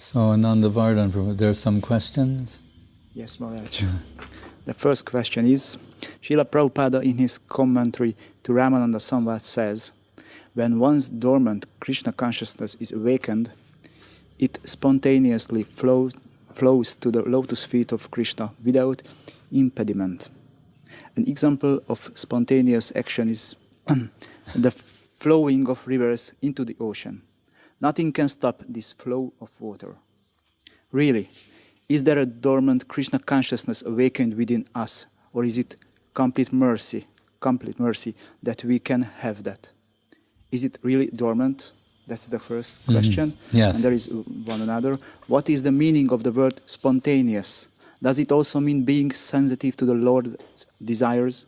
So, Ananda Vardhan, there are some questions? Yes, Maharaj. The first question is, Srila Prabhupada in his commentary to Ramananda Samvat says, when one's dormant Krishna consciousness is awakened, it spontaneously flows to the lotus feet of Krishna without impediment. An example of spontaneous action is the flowing of rivers into the ocean. Nothing can stop this flow of water. Really, is there a dormant Krishna consciousness awakened within us, or is it complete mercy that we can have that? Is it really dormant? That's the first question. Yes. And there is one another. What is the meaning of the word spontaneous? Does it also mean being sensitive to the Lord's desires?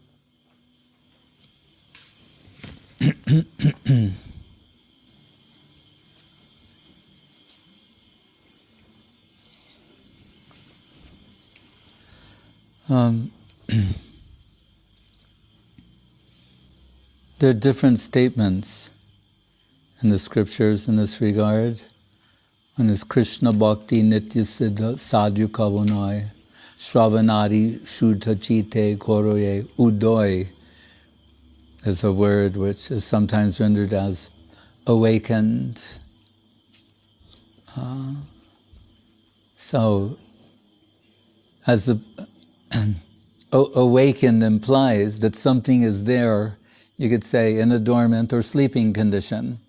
There are different statements in the scriptures in this regard. One is Krishna Bhakti Nitya Siddha Sadhu Kavunai Shravanari Shuddha Chite Koroye Udoy is a word which is sometimes rendered as awakened. So, as the awakened implies that something is there, you could say, in a dormant or sleeping condition.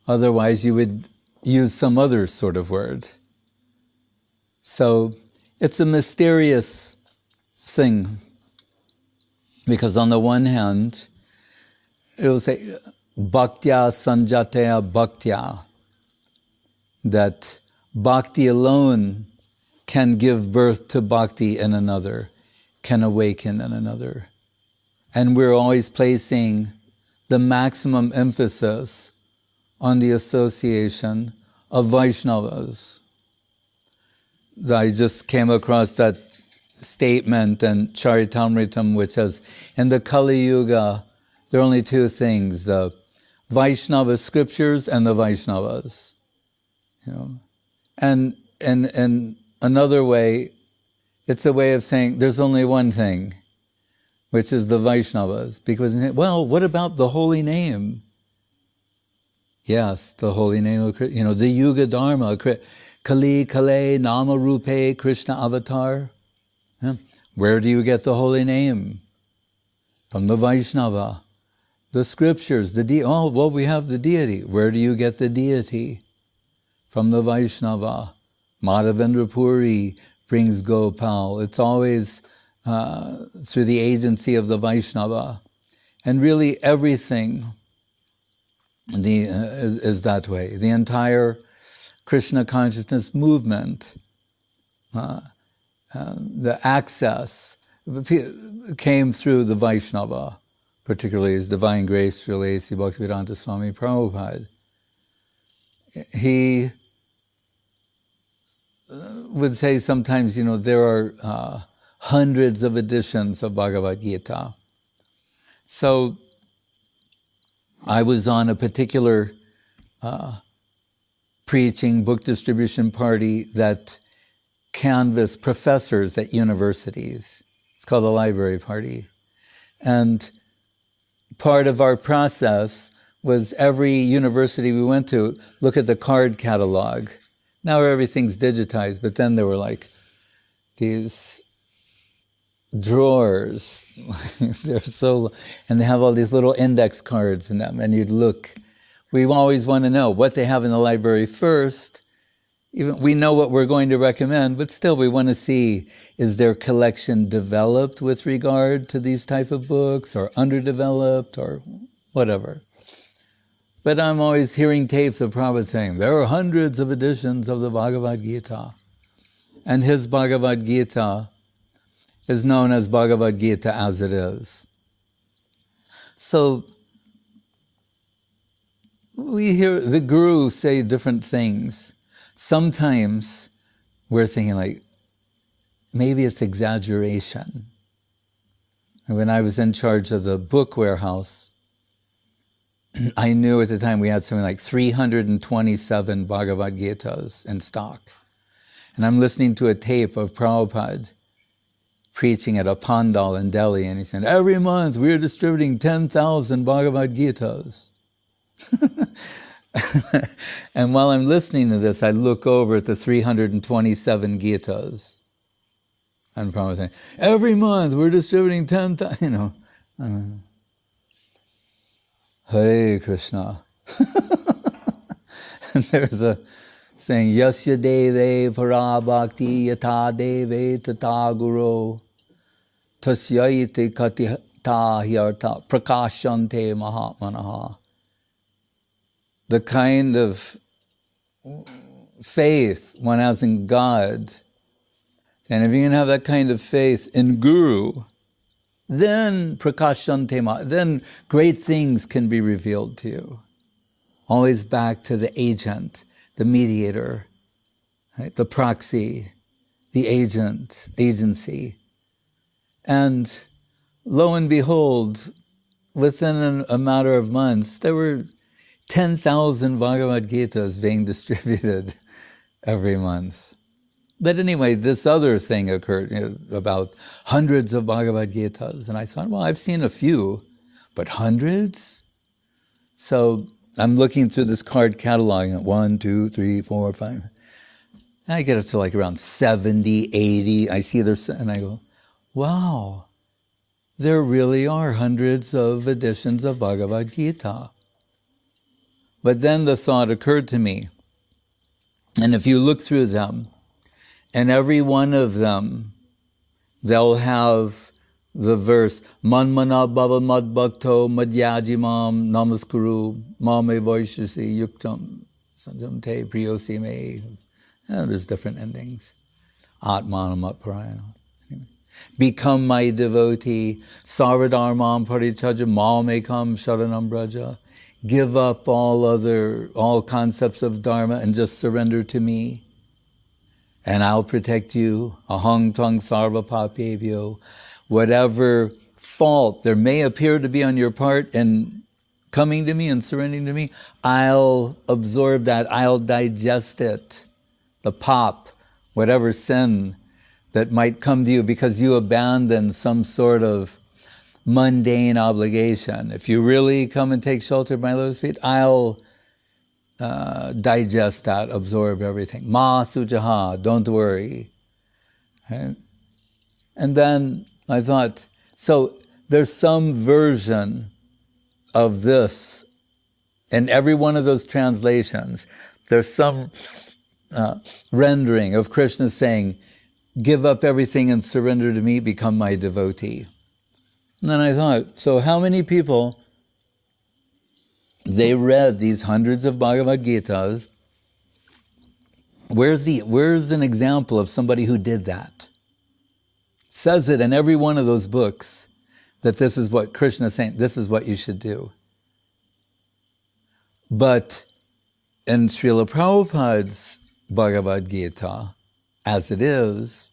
Otherwise, you would use some other sort of word. So, it's a mysterious thing, because on the one hand, it will say, bhaktya sanjataya bhaktya, that bhakti alone can give birth to bhakti in another, can awaken in another. And we're always placing the maximum emphasis on the association of Vaishnavas. I just came across that statement in Charitamritam, which says, in the Kali Yuga, there are only two things, the Vaishnava scriptures and the Vaishnavas. You know? And another way, it's a way of saying there's only one thing, which is the Vaishnavas. Because, well, what about the holy name? Yes, the holy name of Krishna, the Yuga Dharma, Kali Kale Nama Rupe Krishna Avatar. Yeah. Where do you get the holy name? From the Vaishnava. The scriptures, we have the deity. Where do you get the deity? From the Vaishnava. Madhavendra Puri brings Gopal. It's always through the agency of the Vaishnava. And really everything is that way. The entire Krishna consciousness movement, the access came through the Vaishnava, particularly His Divine Grace Srila A.C. Bhaktivedanta Swami Prabhupada. He would say sometimes, there are hundreds of editions of Bhagavad Gita. So I was on a particular preaching book distribution party that canvassed professors at universities. It's called a library party. And part of our process was every university we went to look at the card catalog. Now everything's digitized, but then there were like these drawers. And they have all these little index cards in them, and you'd look. We always want to know what they have in the library first. Even we know what we're going to recommend, but still we want to see, is their collection developed with regard to these type of books, or underdeveloped, or whatever. But I'm always hearing tapes of Prabhupada saying, there are hundreds of editions of the Bhagavad Gita. And his Bhagavad Gita is known as Bhagavad Gita as it is. So, we hear the Guru say different things. Sometimes we're thinking like, maybe it's exaggeration. And when I was in charge of the book warehouse, I knew at the time we had something like 327 Bhagavad Gitas in stock. And I'm listening to a tape of Prabhupada preaching at a pandal in Delhi, and he said, every month we're distributing 10,000 Bhagavad Gitas. And while I'm listening to this, I look over at the 327 Gitas. And Prabhupada saying, every month we're distributing 10,000, Hare Krishna. And there's a saying, Yasya deve para bhakti yata deve tata guru tasyaite katita hyarta prakashante mahatmanaha. The kind of faith one has in God, and if you can have that kind of faith in Guru, then prakashante, then great things can be revealed to you. Always back to the agent, the mediator, right? The proxy, the agent, agency. And lo and behold, within a matter of months, there were 10,000 Bhagavad Gitas being distributed every month. But anyway, this other thing occurred, about hundreds of Bhagavad Gitas. And I thought, well, I've seen a few, but hundreds? So I'm looking through this card catalog, 1, 2, 3, 4, 5. And I get up to like around 70, 80. I see there's, and I go, wow, there really are hundreds of editions of Bhagavad Gita. But then the thought occurred to me, and if you look through them, and every one of them, they'll have the verse, Manmana bhava mad bhakto madhyajimam namaskuru mame vaishasi yuktam sanjam te priyosi me. There's different endings. Atmanam atparayana. Become my devotee. Sarvadharmam parityaja mamekam sharanam braja. Give up all concepts of dharma and just surrender to me. And I'll protect you. Ahang tang sarva papevyo. Whatever fault there may appear to be on your part in coming to me and surrendering to me, I'll absorb that. I'll digest it. The pop, whatever sin that might come to you because you abandon some sort of mundane obligation. If you really come and take shelter of my lotus feet, I'll digest that, absorb everything. Ma sujaha, don't worry. Right? And then I thought, so there's some version of this in every one of those translations. There's some rendering of Krishna saying, give up everything and surrender to me, become my devotee. And then I thought, so how many people, they read these hundreds of Bhagavad Gitas. Where's an example of somebody who did that? It says it in every one of those books that this is what Krishna is saying, this is what you should do. But in Srila Prabhupada's Bhagavad Gita, as it is,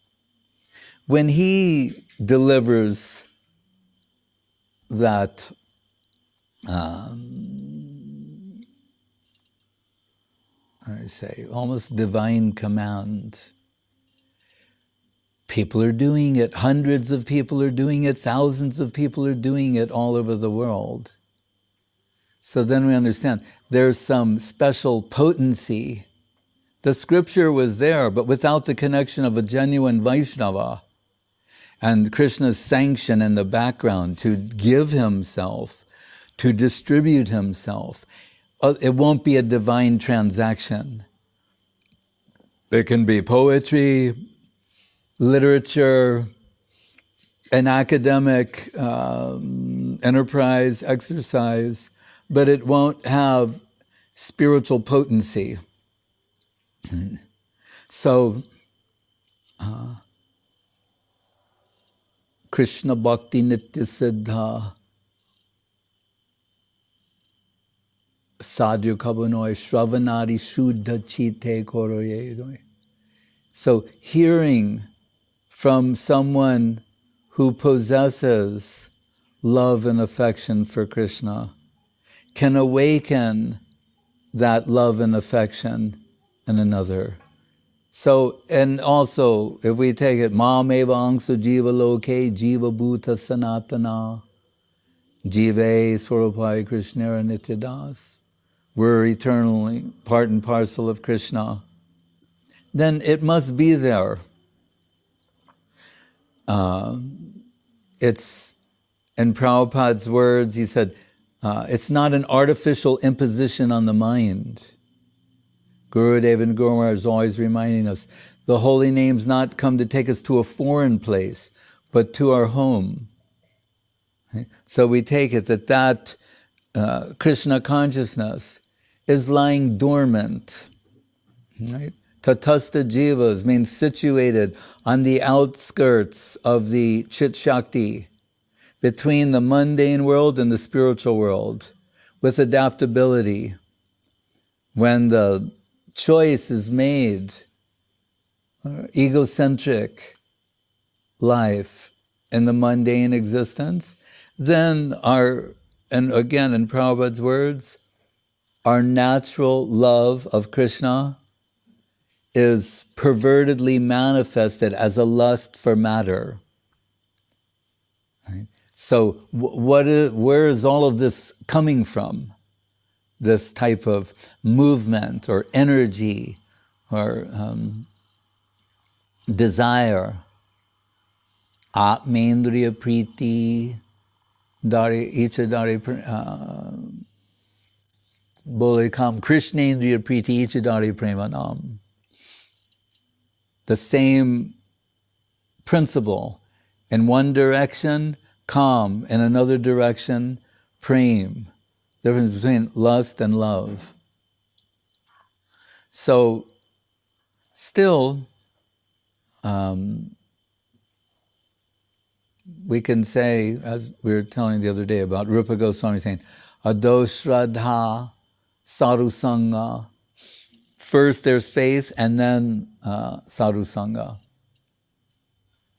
when he delivers that almost divine command, people are doing it, hundreds of people are doing it, thousands of people are doing it all over the world. So then we understand there's some special potency. The scripture was there, but without the connection of a genuine Vaishnava and Krishna's sanction in the background to give himself, to distribute himself, it won't be a divine transaction. It can be poetry, literature, an academic enterprise, exercise, but it won't have spiritual potency. So, Krishna Bhakti Nitya Siddha Sadhu Kabanoy Shravanari Shuddha Chite Koroye. So hearing from someone who possesses love and affection for Krishna can awaken that love and affection in another. So, and also, if we take it, Mameva angsu jiva loke jiva bhuta sanatana jive swarupai Krishna nityadas. We're eternally part and parcel of Krishna. Then it must be there. It's, in Prabhupada's words, he said, it's not an artificial imposition on the mind. Gurudev and Guru Maharaj is always reminding us, the holy name's not come to take us to a foreign place, but to our home. Okay? So we take it that Krishna consciousness is lying dormant. Right? Tatastha jivas means situated on the outskirts of the Chit Shakti, between the mundane world and the spiritual world, with adaptability. When the choice is made, egocentric life in the mundane existence, then and again in Prabhupada's words, our natural love of Krishna is pervertedly manifested as a lust for matter. Right? So where is all of this coming from? This type of movement or energy or desire. Atmendriya priti dari icha dari bolikam Krishnendriya priti icha dari premanam. The same principle. In one direction, calm. In another direction, prem. Difference between lust and love. So, still, we can say, as we were telling the other day about Rupa Goswami saying, Ado Shraddha Sadhu Sangha. First there's faith and then Sadhu Sangha.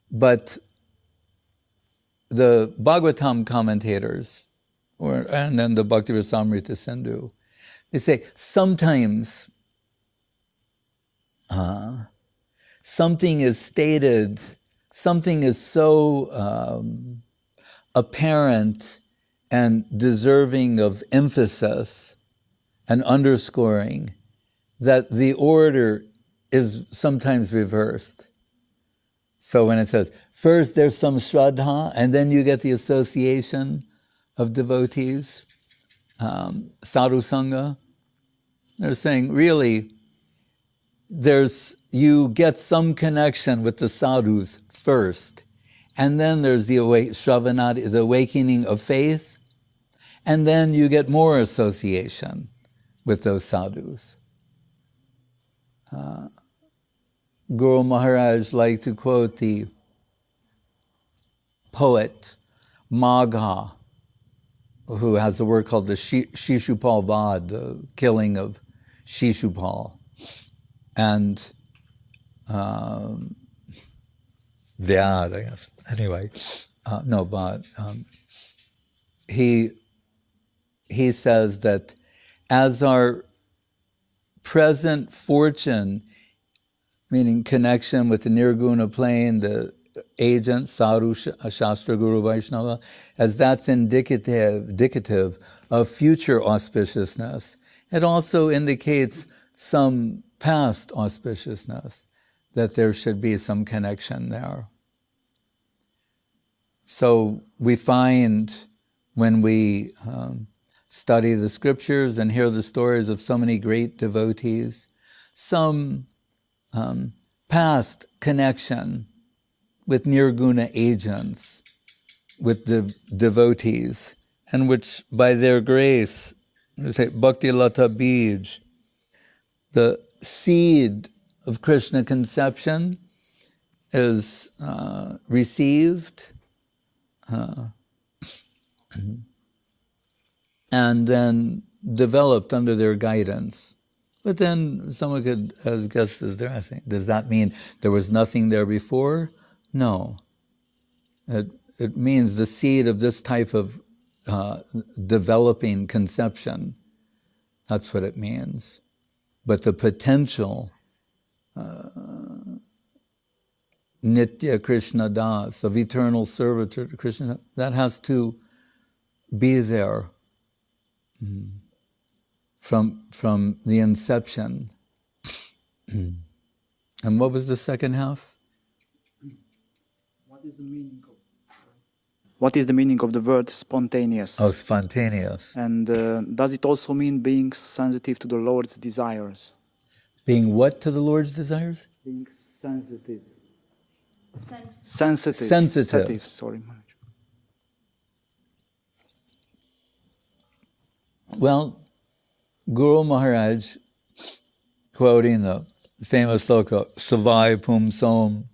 But the Bhagavatam commentators, and then the Bhakti Rasamrita Sindhu, they say sometimes something is stated, something is so apparent and deserving of emphasis and underscoring that the order is sometimes reversed. So when it says, first there's some Shraddha, and then you get the association of devotees, Sadhu Sangha, they're saying, really, you get some connection with the sadhus first, and then there's the Shravanati, the awakening of faith, and then you get more association with those sadhus. Guru Maharaj liked to quote the poet Magha, who has a work called the Shishupal Vad, the killing of Shishupal. And Vyad, I guess. Anyway, he says that as our present fortune, meaning connection with the Nirguna plane, the agent, Sadhu, Shastra, Guru, Vaishnava, as that's indicative of future auspiciousness, it also indicates some past auspiciousness, that there should be some connection there. So we find when we study the scriptures and hear the stories of so many great devotees, some past connection with nirguna agents, with the devotees, and which by their grace, we say Bhakti Lata Bij, the seed of Krishna conception is received and then developed under their guidance. But then someone could, as guest is there asking, does that mean there was nothing there before? No. It means the seed of this type of developing conception. That's what it means. But the potential Nitya Krishna Das, of eternal servitude to Krishna, that has to be there from the inception. And what was the second half? What is the meaning of the word spontaneous? Oh, spontaneous. And does it also mean being sensitive to the Lord's desires? Being what to the Lord's desires? Being sensitive. Sensitive. Sorry, Maharaj. Well, Guru Maharaj, quoting the famous sloka, Savai Pum Som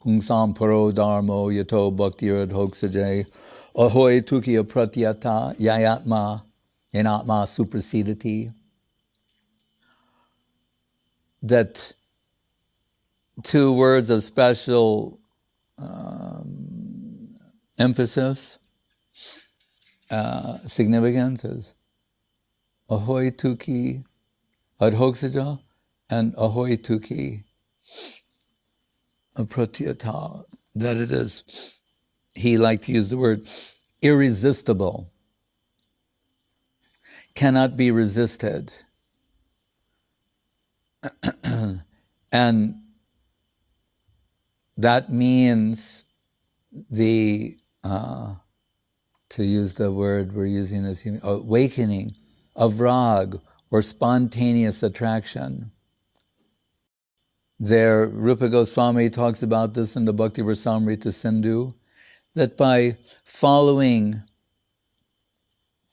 Kungsam Paro Dharmo Yato Bhakti Hoksajay Ahoy Tukiya Pratyata Yayatma Yanatma Suprasidati. That two words of special emphasis, significance is Ahoy Tuki Adhoksaja and Ahoy Tuki Pratyata. That it is, he liked to use the word irresistible, cannot be resisted. And that means to use the word we're using as awakening of rag, or spontaneous attraction. There, Rupa Goswami talks about this in the Bhakti Rasamrita Sindhu, that by following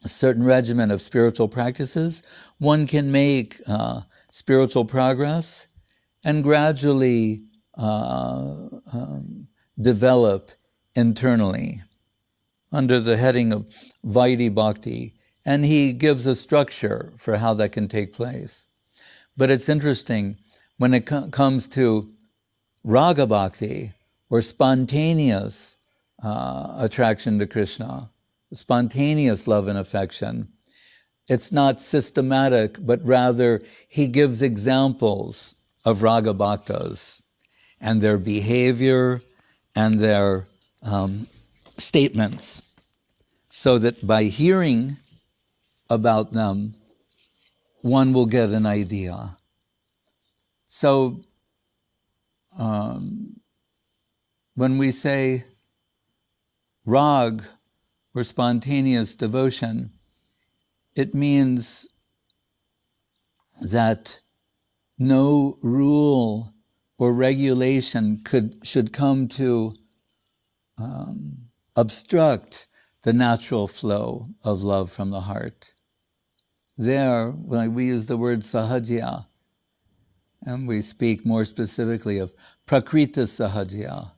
a certain regimen of spiritual practices, one can make spiritual progress and gradually develop internally under the heading of Vaidhi Bhakti. And he gives a structure for how that can take place. But it's interesting, when it comes to Raga Bhakti, or spontaneous attraction to Krishna, spontaneous love and affection, it's not systematic, but rather he gives examples of Raga Bhaktas and their behavior and their statements, so that by hearing about them, one will get an idea. So, when we say rag, or spontaneous devotion, it means that no rule or regulation should come to obstruct the natural flow of love from the heart. There, when we use the word sahajya, and we speak more specifically of prakrita sahajya,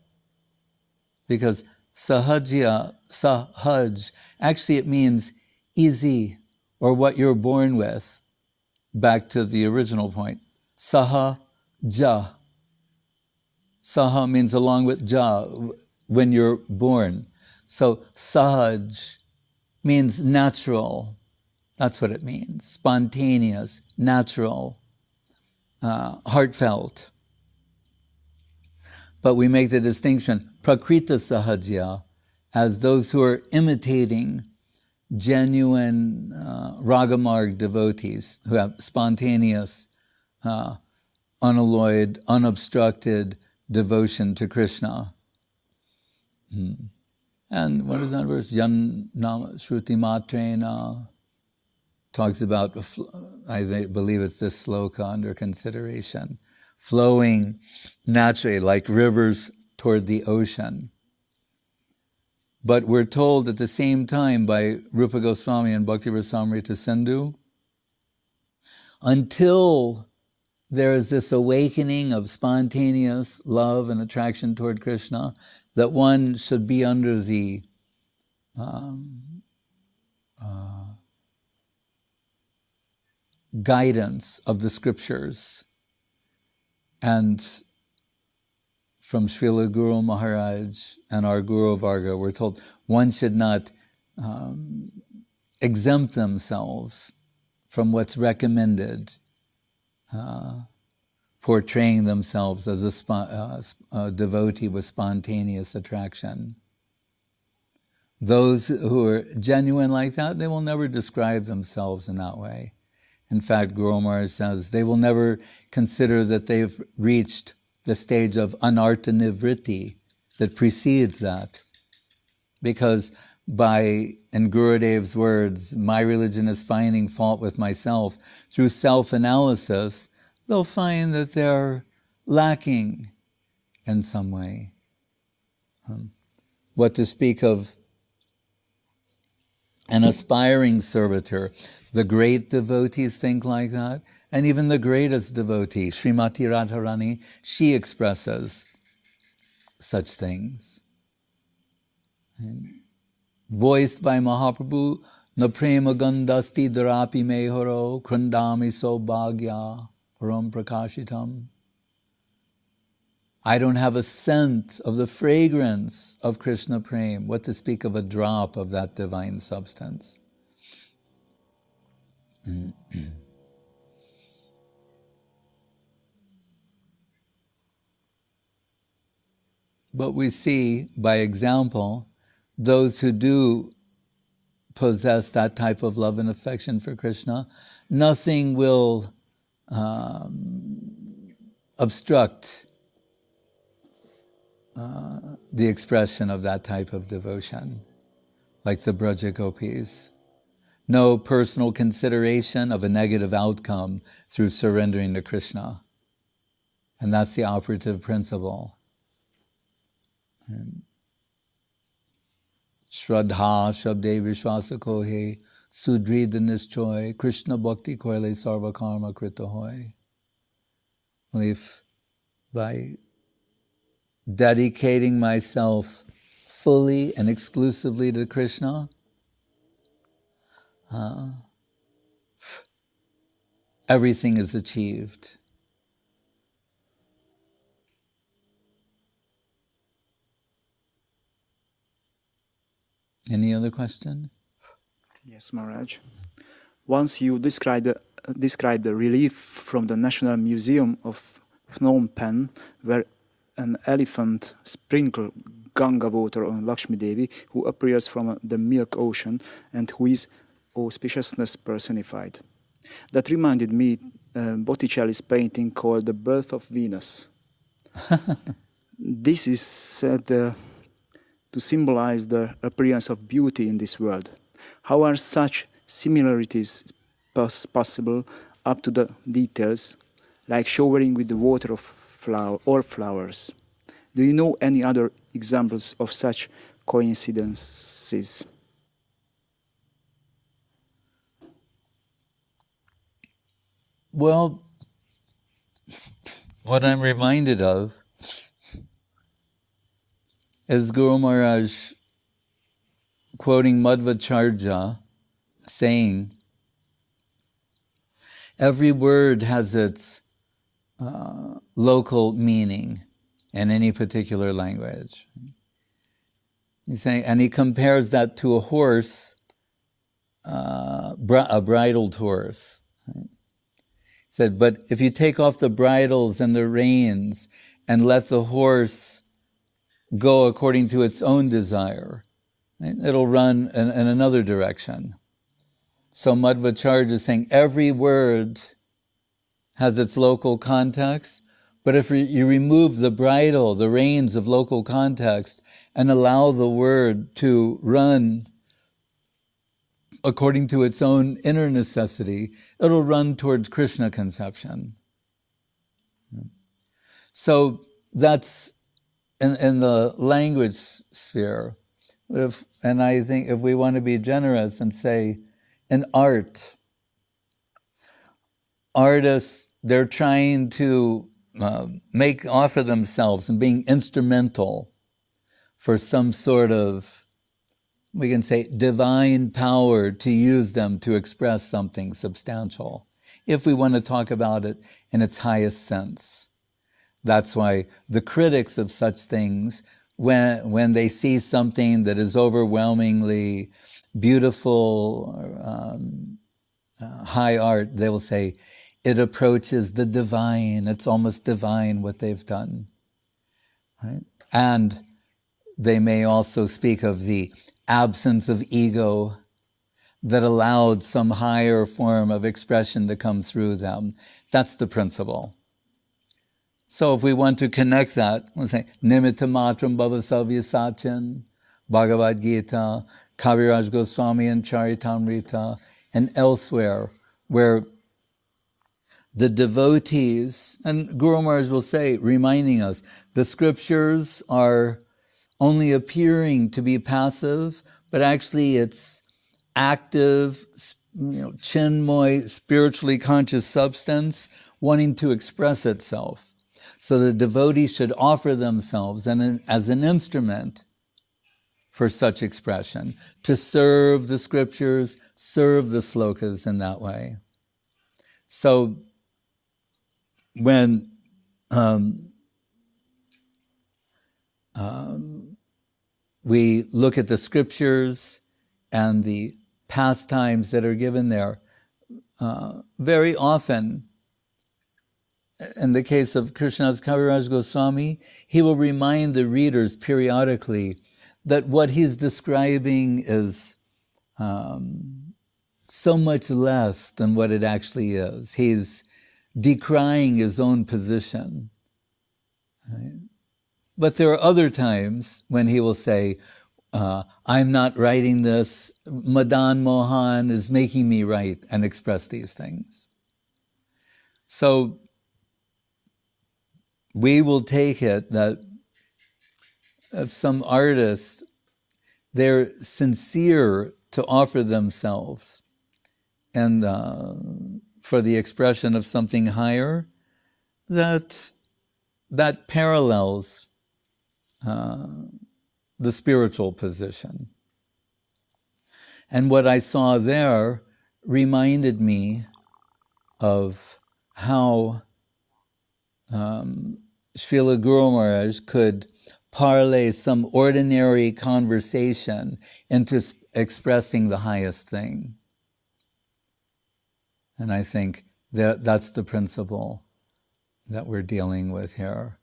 because sahajya, sahaj, actually it means easy, or what you're born with. Back to the original point, saha, ja. Saha means along with ja, when you're born. So sahaj means natural. That's what it means. Spontaneous, natural, heartfelt. But we make the distinction, prakrita sahajya, as those who are imitating genuine Ragamarg devotees, who have spontaneous, unalloyed, unobstructed devotion to Krishna. And what is that verse? Yan nama shruti matrena talks about, I believe it's this sloka under consideration, flowing naturally like rivers toward the ocean. But we're told at the same time by Rupa Goswami and Bhakti Rasamrita Sindhu, until there is this awakening of spontaneous love and attraction toward Krishna, that one should be under the guidance of the scriptures. And from Srila Guru Maharaj and our Guru Varga, we're told one should not exempt themselves from what's recommended, portraying themselves as a devotee with spontaneous attraction. Those who are genuine like that, they will never describe themselves in that way. In fact, Guru Maharaj says they will never consider that they've reached the stage of anartha-nivritti that precedes that. Because in Gurudev's words, my religion is finding fault with myself, through self-analysis, they'll find that they're lacking in some way. What to speak of an aspiring servitor. The great devotees think like that, and even the greatest devotee, Srimati Radharani, she expresses such things. Voiced by Mahaprabhu, na prema gandasti darapi mehoro, krandami sobhagya param prakashitam. I don't have a scent of the fragrance of Krishna Prem, what to speak of a drop of that divine substance. But we see, by example, those who do possess that type of love and affection for Krishna, nothing will obstruct the expression of that type of devotion, like the Braja Gopis. No personal consideration of a negative outcome through surrendering to Krishna. And that's the operative principle. Shraddha Shabde Vishwasa Kohe Sudrida Nischoy Krishna Bhakti Koile Sarva Karma Krita Hoy. If by dedicating myself fully and exclusively to Krishna, everything is achieved. Any other question? Yes, Maharaj. Once you described the relief from the National Museum of Phnom Penh, where an elephant sprinkled Ganga water on Lakshmi Devi, who appears from the milk ocean and who is auspiciousness personified. That reminded me Botticelli's painting called The Birth of Venus. This is said to symbolize the appearance of beauty in this world. How are such similarities possible up to the details, like showering with the water of flowers? Do you know any other examples of such coincidences? Well, what I'm reminded of is Guru Maharaj quoting Madhvacharya saying, every word has its local meaning in any particular language. He's saying, and he compares that to a horse, a bridled horse. Right? He said, but if you take off the bridles and the reins and let the horse go according to its own desire, right, it'll run in another direction. So Madhvacharya is saying every word has its local context, but if you remove the bridle, the reins of local context, and allow the word to run according to its own inner necessity, it'll run towards Krishna conception. So that's in the language sphere. And I think if we want to be generous and say, in art, artists, they're trying to offer themselves and being instrumental for some sort of, we can say, divine power to use them to express something substantial, if we want to talk about it in its highest sense. That's why the critics of such things when they see something that is overwhelmingly beautiful, high art, they will say, it approaches the divine. It's almost divine what they've done. Right? And they may also speak of the absence of ego that allowed some higher form of expression to come through them. That's the principle. So if we want to connect that, we'll say, Nimitta Matram Bhavasavya Sachin, Bhagavad Gita, Kaviraj Goswami and Charitamrita, and elsewhere, where the devotees, and Guru Maharaj will say, reminding us, the scriptures are only appearing to be passive, but actually it's active, chinmoy, spiritually conscious substance wanting to express itself. So the devotee should offer themselves as an instrument for such expression, to serve the scriptures, serve the slokas in that way. So when we look at the scriptures and the pastimes that are given there, very often, in the case of Krishna's Kaviraj Goswami, he will remind the readers periodically that what he's describing is so much less than what it actually is. He's decrying his own position. Right? But there are other times when he will say, I'm not writing this, Madan Mohan is making me write and express these things. So we will take it that if some artists, they're sincere to offer themselves and for the expression of something higher, that parallels the spiritual position. And what I saw there reminded me of how Srila Guru Maharaj could parlay some ordinary conversation into expressing the highest thing. And I think that's the principle that we're dealing with here,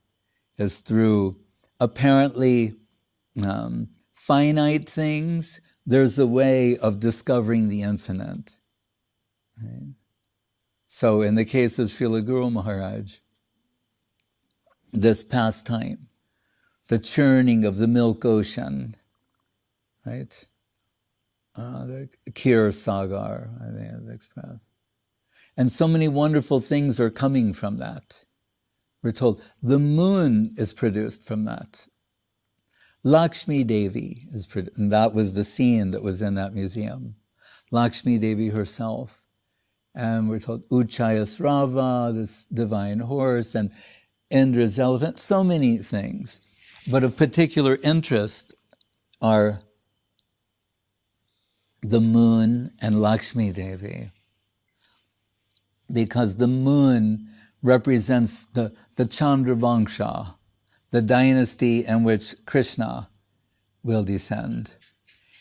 is through apparently finite things, there's a way of discovering the infinite. Right? So in the case of Srila Guru Maharaj, this pastime, the churning of the milk ocean, right? The Kir Sagar, I think it's expressed. And so many wonderful things are coming from that. We're told the moon is produced from that. Lakshmi Devi is produced, and that was the scene that was in that museum. Lakshmi Devi herself. And we're told Uchayasrava, this divine horse, and Indra's elephant, so many things. But of particular interest are the moon and Lakshmi Devi. Because the moon represents the Chandravangsha, the dynasty in which Krishna will descend.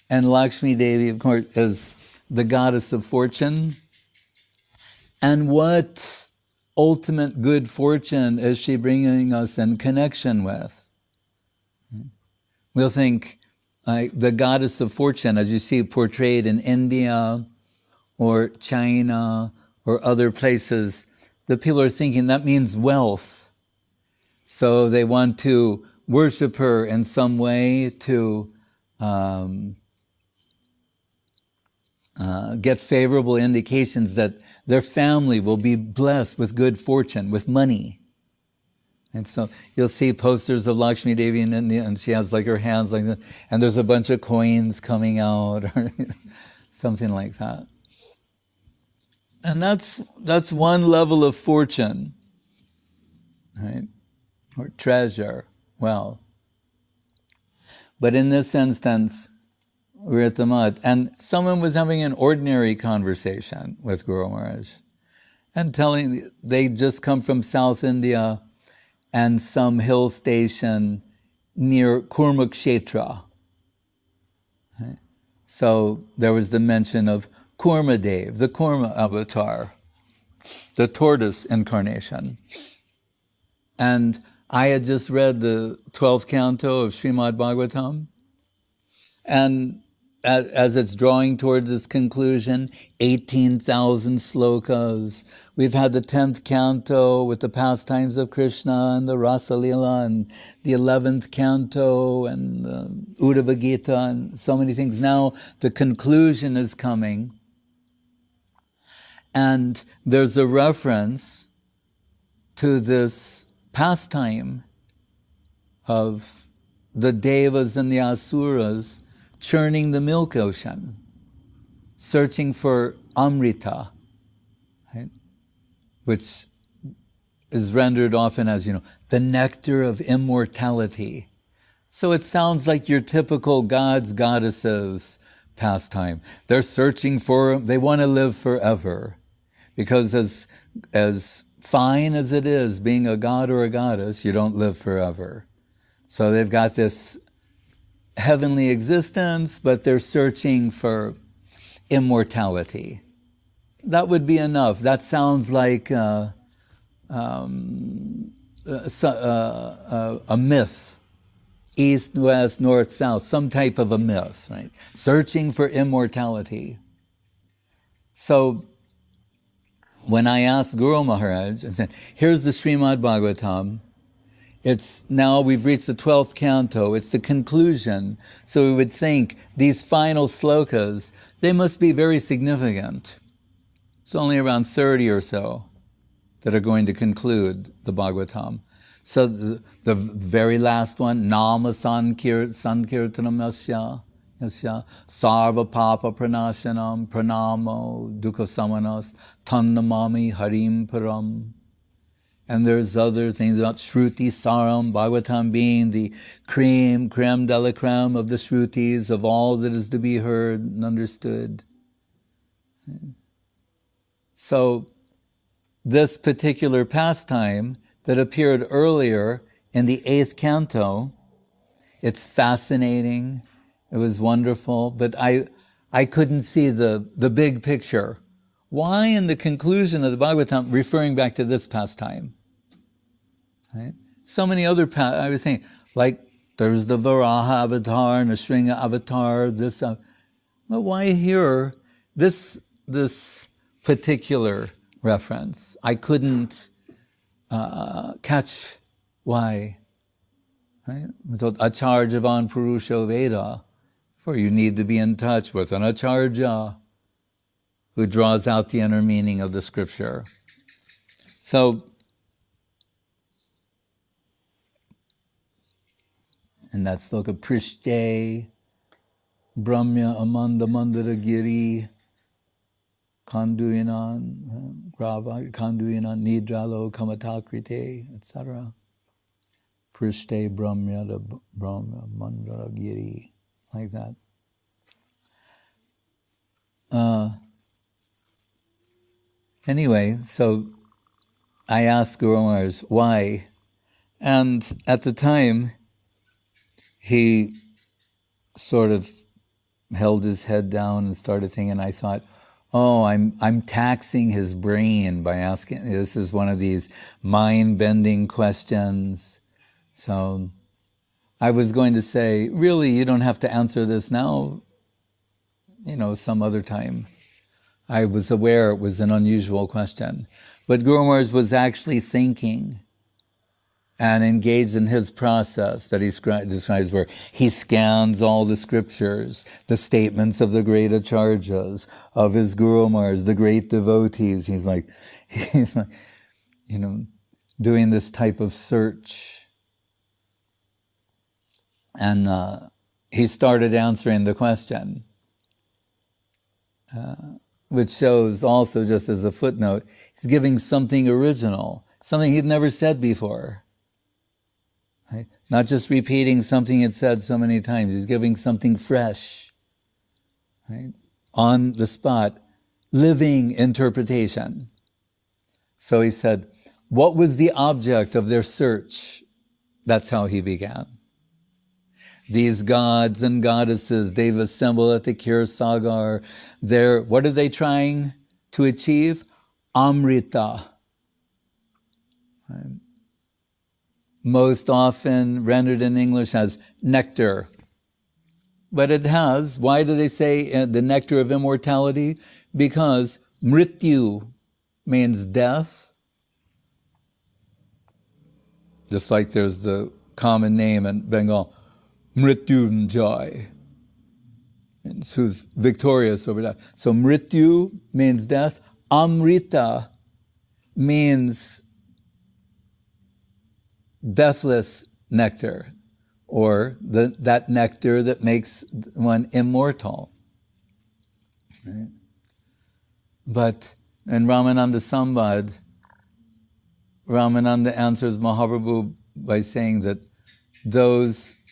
And Lakshmi Devi, of course, is the goddess of fortune. And what ultimate good fortune is she bringing us in connection with? We'll think like the goddess of fortune, as you see portrayed in India or China or other places, the people are thinking that means wealth. So they want to worship her in some way to get favorable indications that their family will be blessed with good fortune, with money. And so you'll see posters of Lakshmi Devi in India, and she has like her hands like that, and there's a bunch of coins coming out, or something like that. And that's one level of fortune, right? Or treasure, wealth. But in this instance, we're at the mud, and someone was having an ordinary conversation with Guru Maharaj, and telling they just come from South India, and some hill station near Kurmakshetra. Right? So there was the mention of Kurmadev, the Kurma avatar, the tortoise incarnation. And I had just read the 12th canto of Srimad Bhagavatam, and as it's drawing towards its conclusion, 18,000 slokas. We've had the 10th canto with the pastimes of Krishna and the Rasa Lila, and the 11th canto and the Uddhava Gita and so many things. Now the conclusion is coming. And there's a reference to this pastime of the Devas and the Asuras churning the milk ocean, searching for Amrita, right? Which is rendered often as, the nectar of immortality. So it sounds like your typical gods, goddesses pastime. They're searching they want to live forever. Because as fine as it is being a god or a goddess, you don't live forever. So they've got this heavenly existence, but they're searching for immortality. That would be enough. That sounds like a myth. East, west, north, south, some type of a myth, right? Searching for immortality. So when I asked Guru Maharaj, I said, here's the Srimad Bhagavatam. It's now we've reached the 12th canto. It's the conclusion. So we would think these final slokas, they must be very significant. It's only around 30 or so that are going to conclude the Bhagavatam. So the very last one, Nama Sankirtanam Yasya, Sarva Papa Pranashanam, Pranamo, Dukkha Samanas, Tannamami Harim Param. And there's other things about Shruti Saram, Bhagavatam being the creme de la creme of the Shrutis, of all that is to be heard and understood. So this particular pastime that appeared earlier in the 8th canto, it's fascinating, it was wonderful, but I couldn't see the big picture. Why in the conclusion of the Bhagavatam referring back to this pastime? Right? So many other I was saying, like there's the Varaha avatar and the Shringa avatar, this, but why here this particular reference? I couldn't catch why. Right? Acharjavan Purusho Veda, for you need to be in touch with an Acharya who draws out the inner meaning of the scripture. So, and that sloka, Prishte, Brahmya Amanda Mandara Giri, Kanduyanan, Grava, Kanduyanan, Nidralo, Kamatakrite, etc. Prishte Brahmya, the Brahmya Mandara Giri, like that. Anyway, so I asked Guru Maharaj why, and at the time, he sort of held his head down and started thinking, and I thought, oh, I'm taxing his brain by asking, this is one of these mind-bending questions. So I was going to say, really, you don't have to answer this now, some other time. I was aware it was an unusual question. But Guru Maharaj was actually thinking and engaged in his process that he describes, where he scans all the scriptures, the statements of the great acharyas, of his Guru Maharaj, the great devotees. He's like, doing this type of search. And he started answering the question, which shows also, just as a footnote, he's giving something original, something he'd never said before. Right? Not just repeating something he'd said so many times, he's giving something fresh, right? On the spot, living interpretation. So he said, what was the object of their search? That's how he began. These gods and goddesses, they've assembled at the Kir Sagar. What are they trying to achieve? Amrita. Right? Most often rendered in English as nectar. But it has, why do they say the nectar of immortality? Because mrityu means death. Just like there's the common name in Bengal, Mrityunjay, who's victorious over death. So Mrityu means death. Amrita means deathless nectar, or that nectar that makes one immortal. Right? But in Ramananda Sambad, Ramananda answers Mahaprabhu by saying that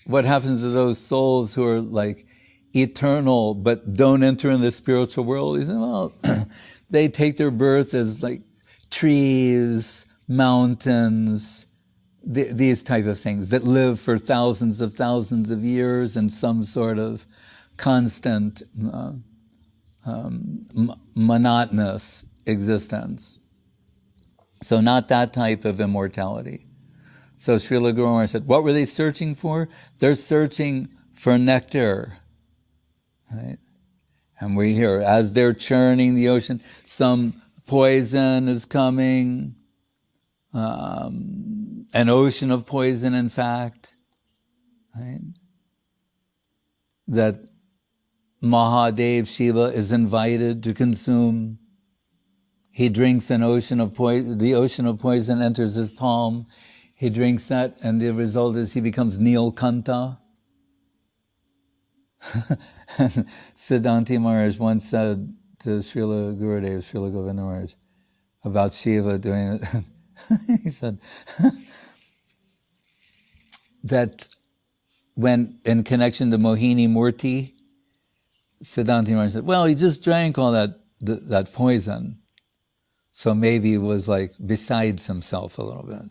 what happens to those souls who are like eternal but don't enter in the spiritual world? He said, well, they take their birth as like trees, mountains, these type of things that live for thousands of years in some sort of constant, monotonous existence. So not that type of immortality. So Srila Guru Maharaj said, what were they searching for? They're searching for nectar. Right? And we hear, as they're churning the ocean, some poison is coming, an ocean of poison, in fact, right? That Mahadev Shiva is invited to consume. He drinks an ocean of poison, the ocean of poison enters his palm. He drinks that, and the result is he becomes Nilkanta. Siddhanti Maharaj once said to Srila Gurudev, Srila Govinda Maharaj, about Shiva doing it. He said that when in connection to Mohini Murti, Siddhanti Maharaj said, well, he just drank all that poison. So maybe he was like besides himself a little bit.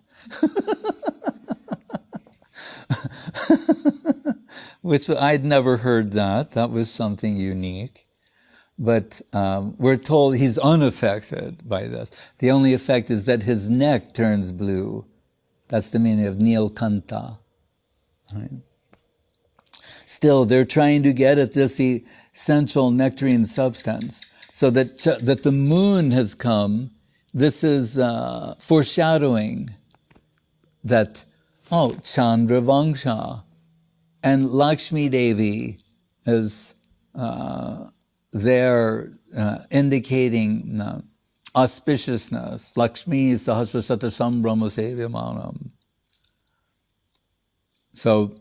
Which I'd never heard that. That was something unique. But we're told he's unaffected by this. The only effect is that his neck turns blue. That's the meaning of Nilkanta. Right? Still, they're trying to get at this essential nectarine substance. So that the moon has come. This is foreshadowing that, Chandra Vangsha and Lakshmi Devi is there indicating auspiciousness. Lakshmi Sahasrasata Sambrahma Sevyamanam. So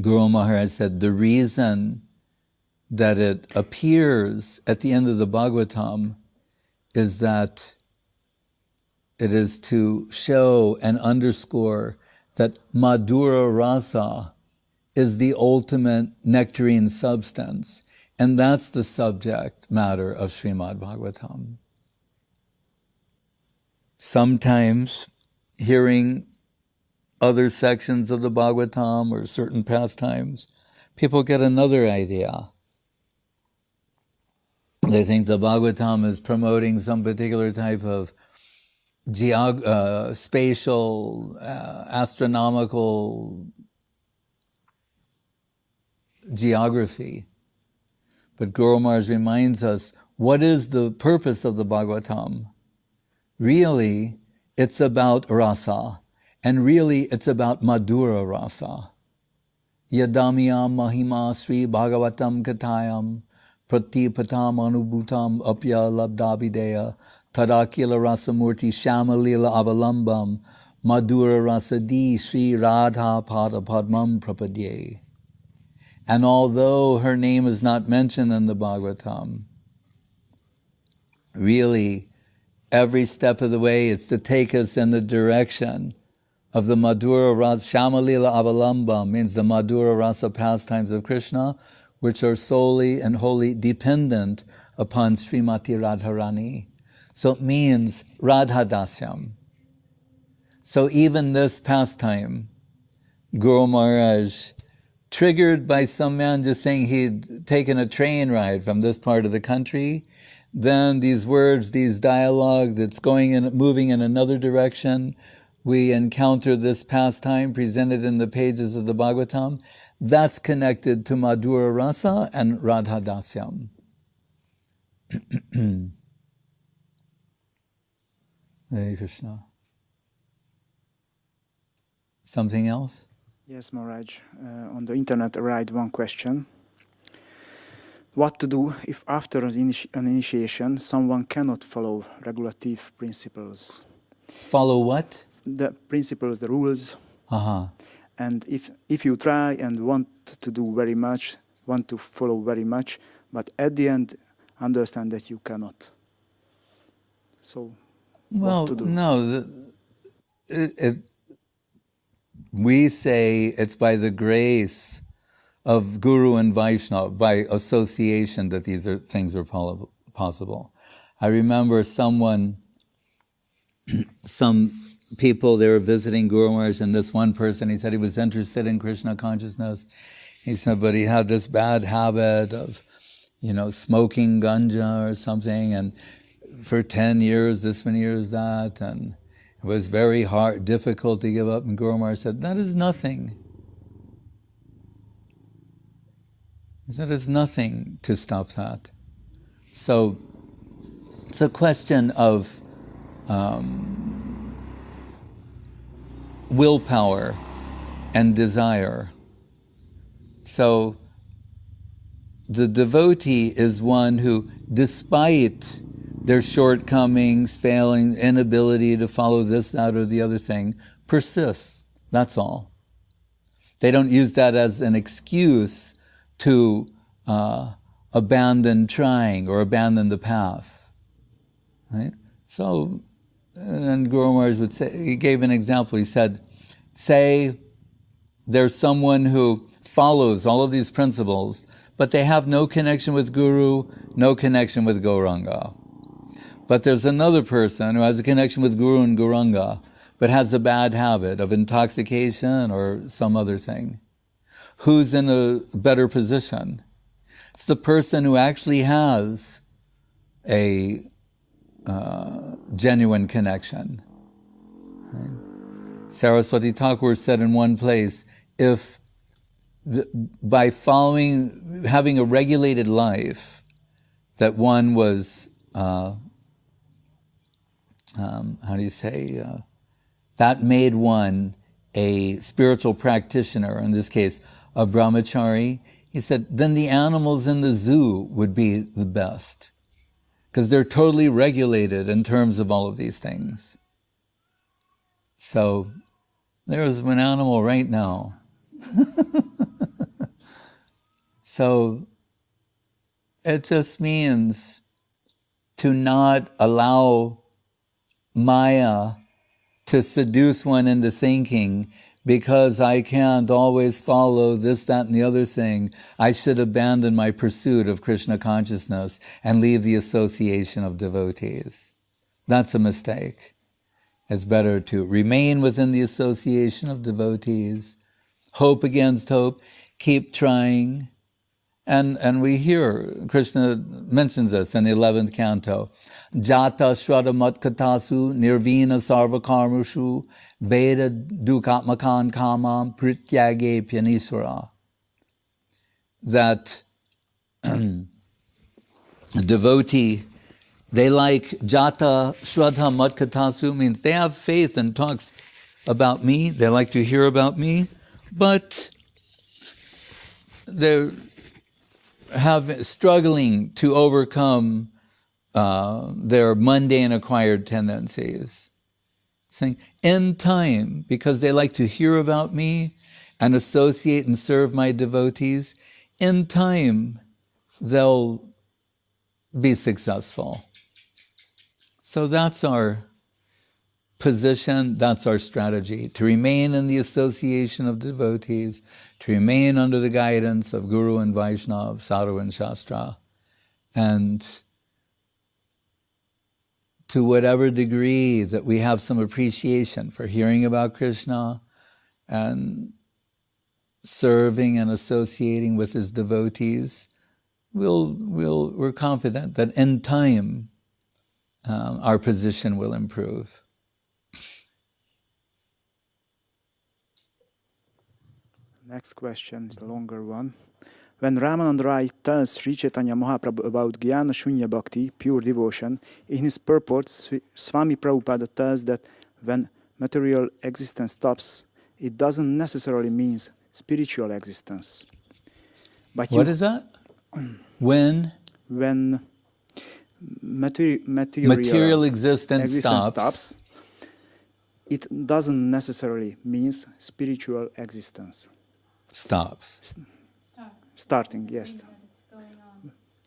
Guru Maharaj said the reason that it appears at the end of the Bhagavatam is that it is to show and underscore that Madhura Rasa is the ultimate nectarine substance, and that's the subject matter of Srimad Bhagavatam. Sometimes hearing other sections of the Bhagavatam or certain pastimes, people get another idea. They think the Bhagavatam is promoting some particular type of spatial, astronomical geography. But Guru Maharaj reminds us, what is the purpose of the Bhagavatam? Really, it's about rasa. And really, it's about Madhura Rasa. Yadamiyam Mahima Sri Bhagavatam Katayam Pratipatam Anubhutam Apya Labdabideya Tadakila Rasamurti Shamalila Avalambam Madhura Rasadi Sri Radha Pada Padmam Prapadye. And although her name is not mentioned in the Bhagavatam, really, every step of the way is to take us in the direction of the Madhura Rasa. Shamalila Avalambam means the Madhura Rasa pastimes of Krishna, which are solely and wholly dependent upon Srimati Radharani. So it means Radha Dasyam. So even this pastime Guru Maharaj, triggered by some man just saying he'd taken a train ride from this part of the country, then these words, these dialogue that's moving in another direction, we encounter this pastime presented in the pages of the Bhagavatam, that's connected to Madhura Rasa and Radha Dasyam. Hare Krishna. Something else? Yes, Maharaj. On the internet arrived one question. What to do if after an initiation someone cannot follow regulative principles? Follow what? The principles, the rules. Uh-huh. And if you try and want to do very much, want to follow very much, but at the end understand that you cannot. So, well, what to do? No, we say it's by the grace of Guru and Vaishnava, by association, that these things are possible. I remember some people, they were visiting Guru Maharaj, and this one person, he said he was interested in Krishna consciousness. He said, but he had this bad habit of, smoking ganja or something, and for 10 years, this many years that, and it was very difficult to give up. And Guru Maharaj said, that is nothing. He said, it's nothing to stop that. So it's a question of willpower and desire. So the devotee is one who, despite their shortcomings, failing, inability to follow this, that, or the other thing, persists. That's all. They don't use that as an excuse to abandon trying or abandon the path. Right? So, and Guru Maharaj would say, he gave an example. He said, say there's someone who follows all of these principles, but they have no connection with Guru, no connection with Gauranga. But there's another person who has a connection with Guru and Gauranga, but has a bad habit of intoxication or some other thing. Who's in a better position? It's the person who actually has a genuine connection. Right? Saraswati Thakur said in one place, if by having a regulated life, that one was, that made one a spiritual practitioner, in this case, a brahmachari. He said, then the animals in the zoo would be the best, because they're totally regulated in terms of all of these things. So there's an animal right now. So it just means to not allow Maya to seduce one into thinking, because I can't always follow this, that, and the other thing, I should abandon my pursuit of Krishna consciousness and leave the association of devotees. That's a mistake. It's better to remain within the association of devotees, hope against hope, keep trying. And we hear, Krishna mentions this in the 11th canto, Jata Shraddha Matkatasu Nirvina Sarva Karmushu Veda Dukatmakan Kamam Prityage Pyaniswara. That a devotee, they like Jata Shraddha Matkatasu, means they have faith and talks about me, they like to hear about me, but they're struggling to overcome their mundane acquired tendencies. Saying, in time, because they like to hear about me and associate and serve my devotees, in time they'll be successful. So that's our position, that's our strategy, to remain in the association of devotees, to remain under the guidance of Guru and Vaishnava, Sadhu and Shastra, and to whatever degree that we have some appreciation for hearing about Krishna and serving and associating with his devotees, we're confident that in time our position will improve. Next question is a longer one. When Ramananda Rai tells Sri Chaitanya Mahaprabhu about Jnana Shunya Bhakti, pure devotion, in his purport, Swami Prabhupada tells that when material existence stops, it doesn't necessarily mean spiritual existence. But What is that? When material existence stops, it doesn't necessarily mean spiritual existence. Stops. Starting, yes.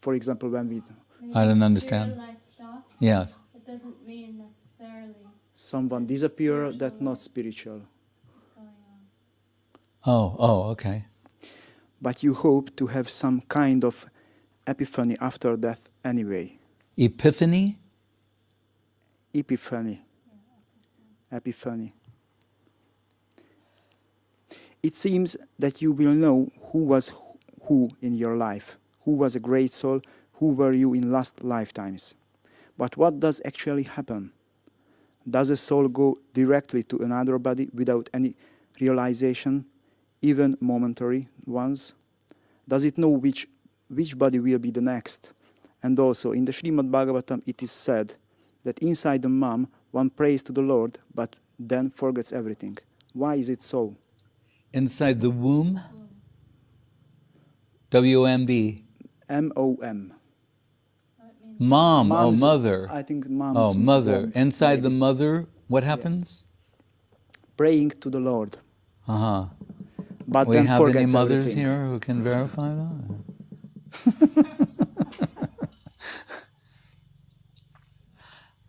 For example, when we... I don't understand. Life stops, yes. It doesn't mean necessarily... Someone disappears, that's not spiritual. Oh, okay. But you hope to have some kind of epiphany after death anyway. Epiphany? Epiphany. Epiphany. It seems that you will know who was who in your life, who was a great soul, who were you in last lifetimes. But what does actually happen? Does a soul go directly to another body without any realization, even momentary ones? Does it know which body will be the next? And also, in the Srimad Bhagavatam, it is said that inside the mom, one prays to the Lord, but then forgets everything. Why is it so? Inside the womb? W-O-M-B. M-O-M. Mom, Mom's, mother. I think mom's... Oh, mother. Womb, Inside maybe. the mother, what happens? Yes. Praying to the Lord. Uh-huh. But We then have forgets any mothers everything. here who can verify that?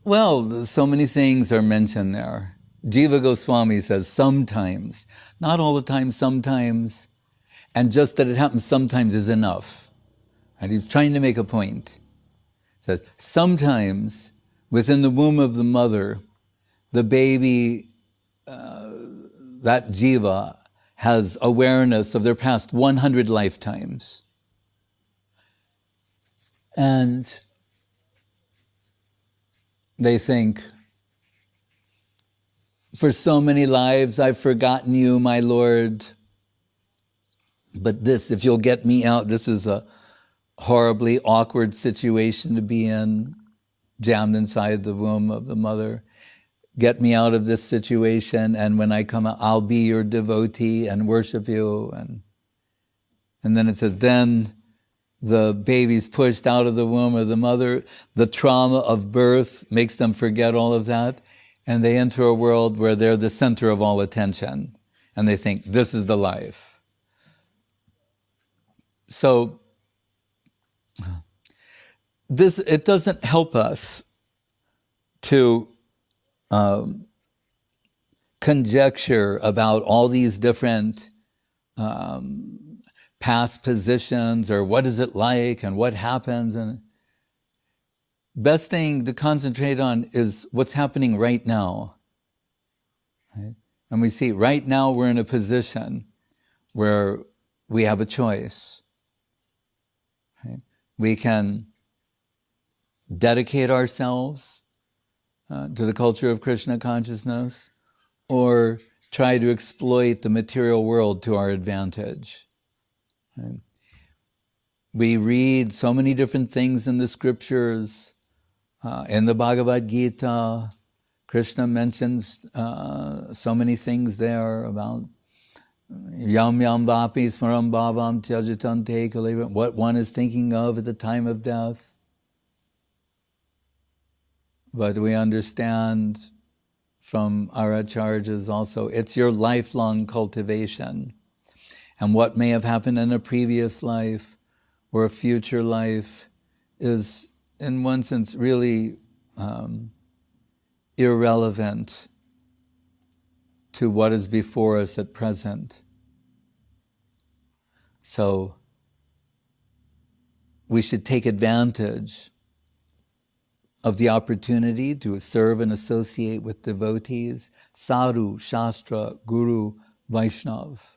Well, so many things are mentioned there. Jiva Goswami says sometimes, not all the time, sometimes, and just that it happens sometimes is enough. And he's trying to make a point. He says, sometimes within the womb of the mother, the baby, that jiva, has awareness of their past 100 lifetimes. And they think, for so many lives I've forgotten you, my Lord. But this, if you'll get me out, this is a horribly awkward situation to be in, jammed inside the womb of the mother. Get me out of this situation, and when I come out, I'll be your devotee and worship you. And then it says, then the baby's pushed out of the womb of the mother. The trauma of birth makes them forget all of that, and they enter a world where they're the center of all attention, and they think, this is the life. So, it doesn't help us to conjecture about all these different past positions, or what is it like and what happens. And best thing to concentrate on is what's happening right now. Right? And we see right now we're in a position where we have a choice. Right? We can dedicate ourselves to the culture of Krishna consciousness, or try to exploit the material world to our advantage. Right? We read so many different things in the scriptures. In the Bhagavad Gita, Krishna mentions so many things there about yam yam vapi smaram bhavam tyajitan te kalevam, what one is thinking of at the time of death. But we understand from our acharyas also, it's your lifelong cultivation. And what may have happened in a previous life or a future life is, in one sense, really irrelevant to what is before us at present. So we should take advantage of the opportunity to serve and associate with devotees, sadhu, shastra, guru, Vaishnav,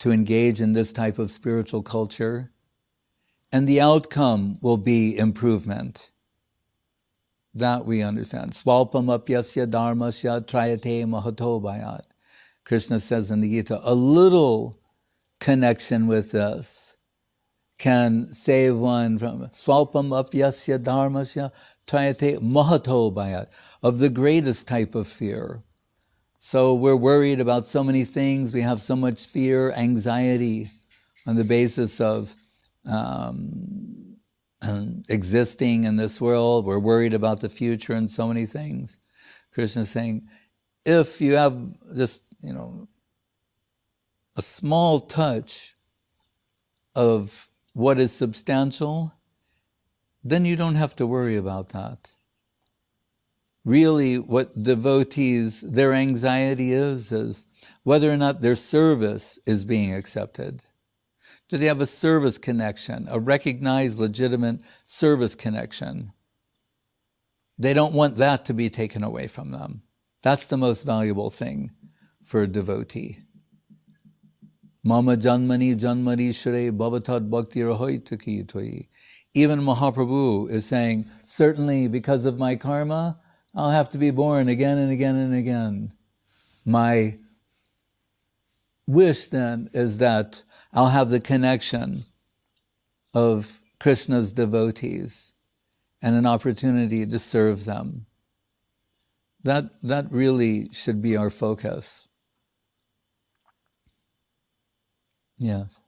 to engage in this type of spiritual culture, and the outcome will be improvement. That we understand. Swalpam apyasya dharmasya trayate mahato bhayat. Krishna says in the Gita, a little connection with this can save one from swalpam apyasya dharmasya trayate mahato bhayat, of the greatest type of fear. So we're worried about so many things. We have so much fear, anxiety on the basis of existing in this world. We're worried about the future and so many things. Krishna is saying, if you have just, a small touch of what is substantial, then you don't have to worry about that. Really, what devotees, their anxiety is whether or not their service is being accepted. Do they have a service connection, a recognized, legitimate service connection? They don't want that to be taken away from them. That's the most valuable thing for a devotee. Mama janmani janmari shure bhavatad bhakti rahoitaki toyi. Even Mahaprabhu is saying, certainly because of my karma, I'll have to be born again and again and again. My wish then is that I'll have the connection of Krishna's devotees and an opportunity to serve them. That really should be our focus. Yes.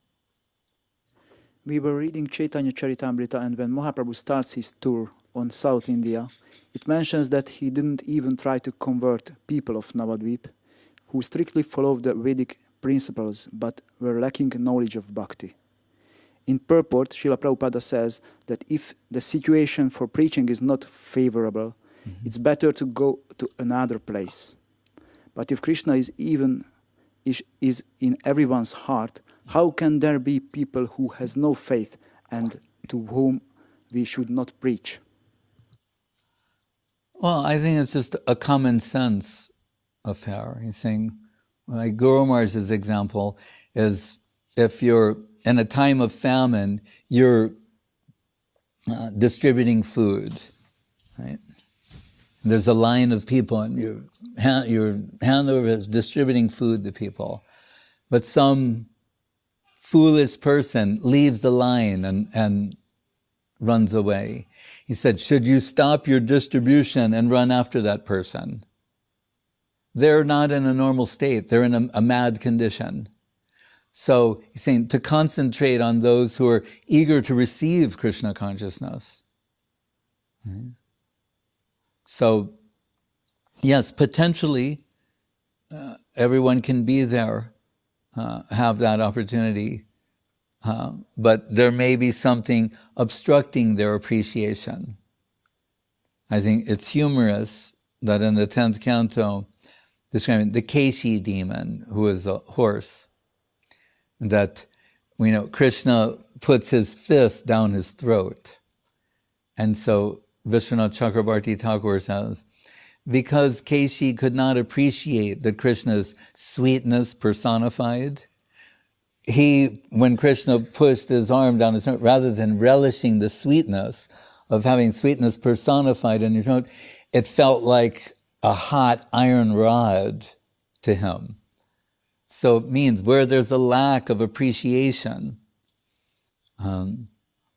We were reading Chaitanya Charitamrita, and when Mahaprabhu starts his tour on South India, it mentions that he didn't even try to convert people of Navadvip who strictly followed the Vedic principles but were lacking knowledge of bhakti. In purport, Srila Prabhupada says that if the situation for preaching is not favorable, it's better to go to another place. But if Krishna is in everyone's heart, how can there be people who has no faith and to whom we should not preach? Well, I think it's just a common sense affair. He's saying, like Guru Maharaj's example is, if you're in a time of famine, you're distributing food, right? There's a line of people, and your hand over is distributing food to people. But some foolish person leaves the line and runs away. He said, should you stop your distribution and run after that person? They're not in a normal state. They're in a mad condition. So he's saying to concentrate on those who are eager to receive Krishna consciousness. Right? So, yes, potentially everyone can be there, have that opportunity, but there may be something obstructing their appreciation. I think it's humorous that in the 10th canto, describing the Keshi demon, who is a horse, that Krishna puts his fist down his throat. And so Vishwanath Chakrabarti Thakur says, because Keshi could not appreciate that Krishna's sweetness personified, when Krishna pushed his arm down his throat, rather than relishing the sweetness of having sweetness personified in his throat, it felt like a hot iron rod to him. So it means where there's a lack of appreciation,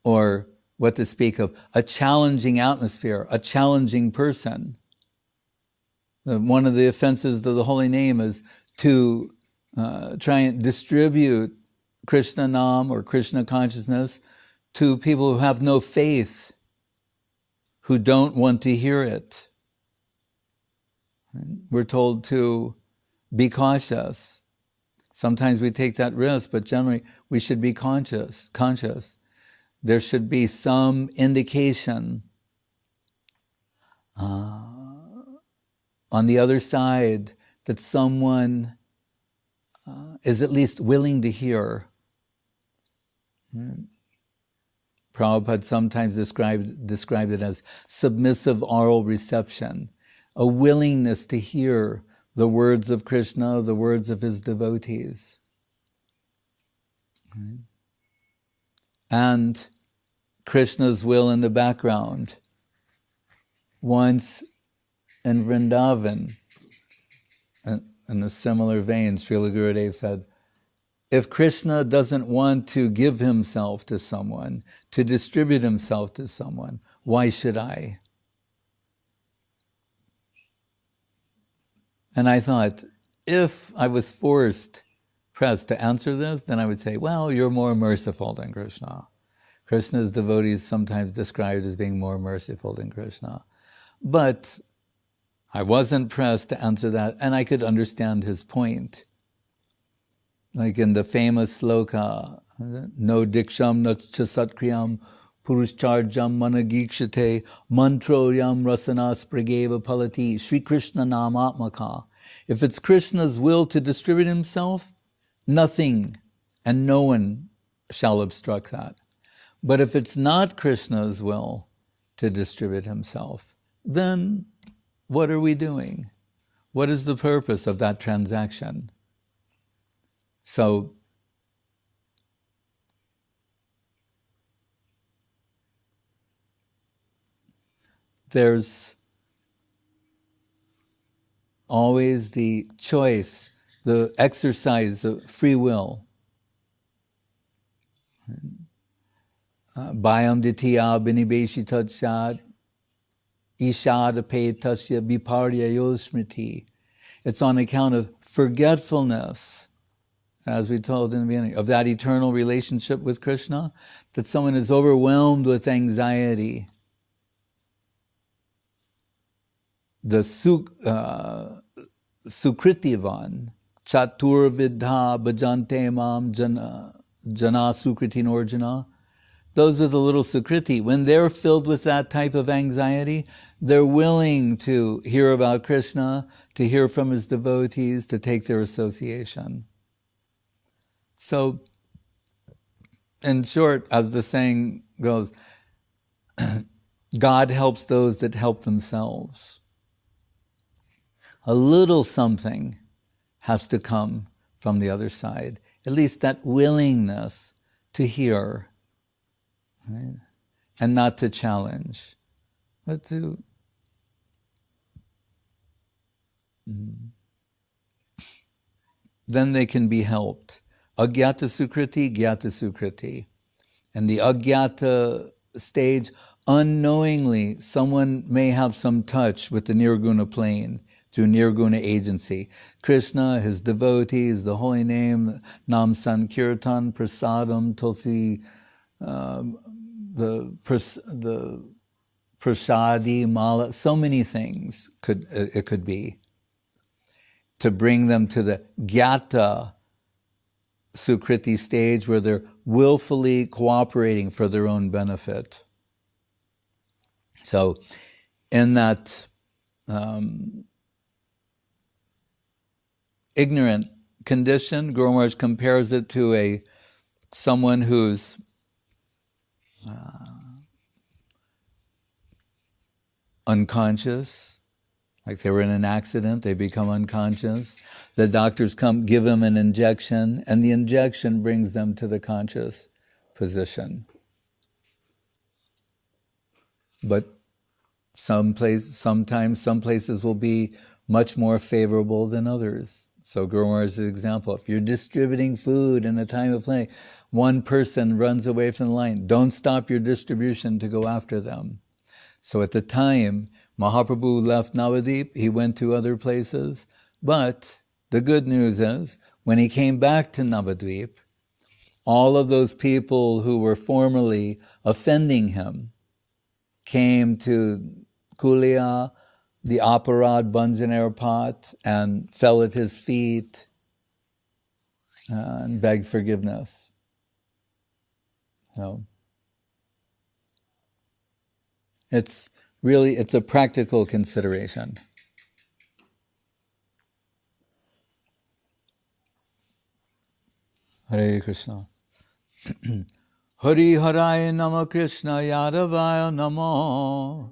or what to speak of, a challenging atmosphere, a challenging person. One of the offenses to the holy name is to try and distribute Krishna Nam or Krishna consciousness to people who have no faith, who don't want to hear it. We're told to be cautious. Sometimes we take that risk, but generally we should be conscious. There should be some indication on the other side that someone is at least willing to hear. Prabhupada sometimes described it as submissive oral reception, a willingness to hear the words of Krishna, the words of his devotees. and Krishna's will in the background. Once in Vrindavan, in a similar vein, Srila Gurudev said, if Krishna doesn't want to give himself to someone, to distribute himself to someone, why should I? And I thought, if I was pressed to answer this, then I would say, well, you're more merciful than Krishna. Krishna's devotees sometimes described as being more merciful than Krishna. But I wasn't pressed to answer that, and I could understand his point. Like in the famous sloka, no diksham natcha satkriyam puruscharjam managikshate mantroyam rasanas prageva palati Sri Krishna namatmaka. If it's Krishna's will to distribute himself, nothing and no one shall obstruct that. But if it's not Krishna's will to distribute himself, then what are we doing? What is the purpose of that transaction? So, there's always the choice, the exercise of free will. Bhayam ditya binibeshitat ishadape tasya viparyayo smriti. It's on account of forgetfulness, as we told in the beginning, of that eternal relationship with Krishna, that someone is overwhelmed with anxiety. The Sukritivan, Chatur Vidha Bhajante Mam Jana Sukriti Norjana, those with a little Sukriti, when they're filled with that type of anxiety, they're willing to hear about Krishna, to hear from his devotees, to take their association. So, in short, as the saying goes, God helps those that help themselves. A little something has to come from the other side. At least that willingness to hear, right? And not to challenge, but to then they can be helped. Agyata Sukriti, Gyata Sukriti. And the Agyata stage, unknowingly, someone may have some touch with the Nirguna plane through Nirguna agency. Krishna, his devotees, the holy name, Nam Sankirtan, Prasadam, Tulsi, the Prasadi, Mala, so many things it could be, to bring them to the Gyata Sukriti stage where they're willfully cooperating for their own benefit. So, in that ignorant condition, Guru Maharaj compares it to someone who's unconscious, like they were in an accident, they become unconscious. The doctors come, give them an injection, and the injection brings them to the conscious position. But sometimes some places will be much more favorable than others. So Guru Maharaj's example, if you're distributing food in a time of play, one person runs away from the line, don't stop your distribution to go after them. So at the time, Mahaprabhu left Navadvip, he went to other places, but the good news is, when he came back to Navadvip, all of those people who were formerly offending him came to Kulia, the Aparad Banjaner pot, and fell at his feet and begged forgiveness. So, it's a practical consideration. Hare Krishna. Hari Haraya Nama Krishna Yadavaya Namo